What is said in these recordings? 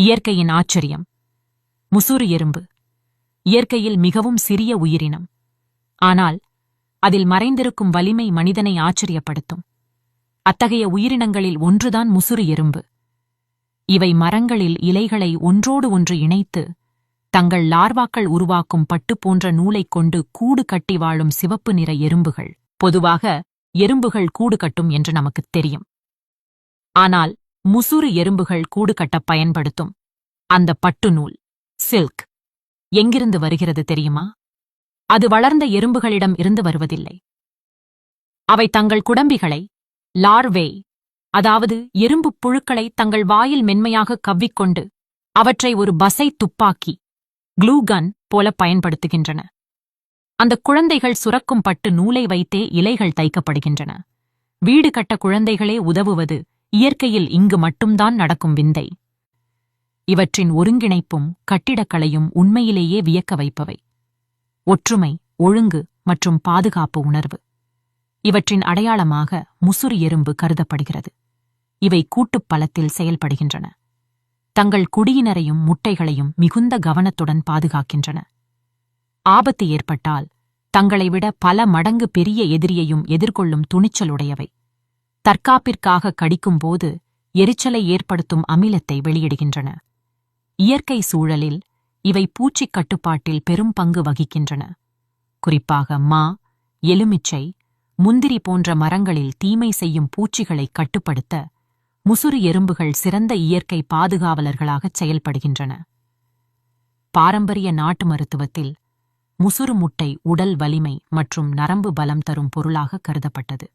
இயற்கையின் ஆச்சரியம். முசுறு எறும்பு இயற்கையில் மிகவும் சிறிய உயிரினம். ஆனால் அதில் மறைந்திருக்கும் வலிமை மனிதனை ஆச்சரியப்படுத்தும். அத்தகைய உயிரினங்களில் ஒன்றுதான் முசுறு எறும்பு. இவை மரங்களில் இலைகளை ஒன்றோடு ஒன்று இணைத்து தங்கள் லார்வாக்கள் உருவாக்கும் பட்டு போன்ற நூலைக் கொண்டு கூடு கட்டி வாழும் சிவப்பு நிற எறும்புகள். பொதுவாக எறும்புகள் கூடு கட்டும் என்று நமக்குத் தெரியும். ஆனால் முசுறு எறும்புகள் கூடு கட்ட பயன்படுத்தும் அந்த பட்டு நூல், சில்க், எங்கிருந்து வருகிறது தெரியுமா? அது வளர்ந்த எறும்புகளிடம் இருந்து வருவதில்லை. அவை தங்கள் குடம்பிகளை, லார்வே, அதாவது எறும்புப் புழுக்களை தங்கள் வாயில் மென்மையாக கவ்விக்கொண்டு அவற்றை ஒரு பசை துப்பாக்கி, க்ளூகன் போல பயன்படுத்துகின்றன. அந்த குழந்தைகள் சுரக்கும் பட்டு நூலை வைத்தே இலைகள் தைக்கப்படுகின்றன. வீடு கட்ட குழந்தைகளே உதவுவது இயற்கையில் இங்கு மட்டும்தான் நடக்கும் விந்தை. இவற்றின் ஒருங்கிணைப்பும் கட்டிடக்கலையும் உண்மையிலேயே வியக்க வைப்பவை. ஒற்றுமை, ஒழுங்கு மற்றும் பாதுகாப்பு உணர்வு இவற்றின் அடையாளமாக முசுறு எறும்பு கருதப்படுகிறது. இவை கூட்டுப் பலத்தில் செயல்படுகின்றன. தங்கள் குடியினரையும் முட்டைகளையும் மிகுந்த கவனத்துடன் பாதுகாக்கின்றன. ஆபத்து ஏற்பட்டால் தங்களை விட பல மடங்கு பெரிய எதிரியையும் எதிர்கொள்ளும் துணிச்சலுடையவை. தற்காப்பிற்காக கடிக்கும்போது எரிச்சலை ஏற்படுத்தும் அமிலத்தை வெளியிடுகின்றன. இயற்கை சூழலில் இவை பூச்சிக் கட்டுப்பாட்டில் பெரும் பங்கு வகிக்கின்றன. குறிப்பாக மா, எலுமிச்சை, முந்திரி போன்ற மரங்களில் தீமை செய்யும் பூச்சிகளை கட்டுப்படுத்த முசுறு எறும்புகள் சிறந்த இயற்கை பாதுகாவலர்களாகச் செயல்படுகின்றன. பாரம்பரிய நாட்டு மருத்துவத்தில் முசுறு முட்டை உடல் வலிமை மற்றும் நரம்பு பலம் தரும் பொருளாக கருதப்பட்டது.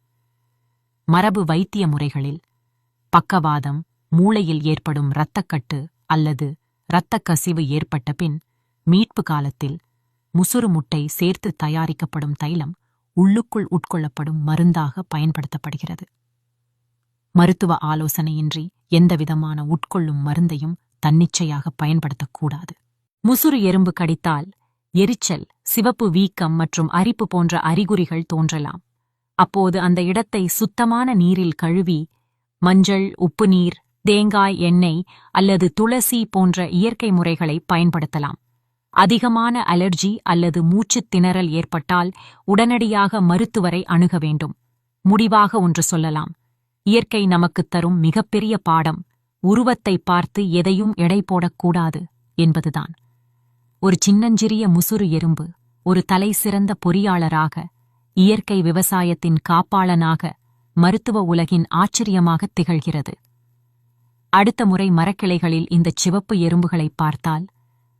மரபு வைத்திய முறைகளில் பக்கவாதம், மூளையில் ஏற்படும் இரத்தக்கட்டு அல்லது இரத்தக் கசிவு ஏற்பட்ட பின் மீட்பு காலத்தில் முசுறு முட்டை சேர்த்து தயாரிக்கப்படும் தைலம் உள்ளுக்குள் உட்கொள்ளப்படும் மருந்தாக பயன்படுத்தப்படுகிறது. மருத்துவ ஆலோசனையின்றி எந்தவிதமான உட்கொள்ளும் மருந்தையும் தன்னிச்சையாக பயன்படுத்தக்கூடாது. முசுறு எறும்பு கடித்தால் எரிச்சல், சிவப்பு வீக்கம் மற்றும் அரிப்பு போன்ற அறிகுறிகள் தோன்றலாம். அப்போது அந்த இடத்தை சுத்தமான நீரில் கழுவி மஞ்சள், உப்பு நீர், தேங்காய் எண்ணெய் அல்லது துளசி போன்ற இயற்கை முறைகளை பயன்படுத்தலாம். அதிகமான அலர்ஜி அல்லது மூச்சுத் திணறல் ஏற்பட்டால் உடனடியாக மருத்துவரை அணுக வேண்டும். முடிவாக ஒன்று சொல்லலாம். இயற்கை நமக்குத் தரும் மிகப்பெரிய பாடம் உருவத்தை பார்த்து எதையும் எடை போடக்கூடாது என்பதுதான். ஒரு சின்னஞ்சிறிய முசுறு எறும்பு ஒரு தலை சிறந்த பொறியாளராக, இயற்கை விவசாயத்தின் காப்பாளனாக, மருத்துவ உலகின் ஆச்சரியமாகத் திகழ்கிறது. அடுத்த முறை மரக்கிளைகளில் இந்தச் சிவப்பு எறும்புகளைப் பார்த்தால்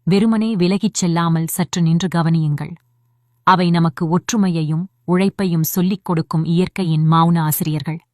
வெறுமனே விலகிச் செல்லாமல் சற்று நின்று கவனியுங்கள். அவை நமக்கு ஒற்றுமையையும் உழைப்பையும் சொல்லிக் கொடுக்கும் இயற்கையின் மௌன ஆசிரியர்கள்.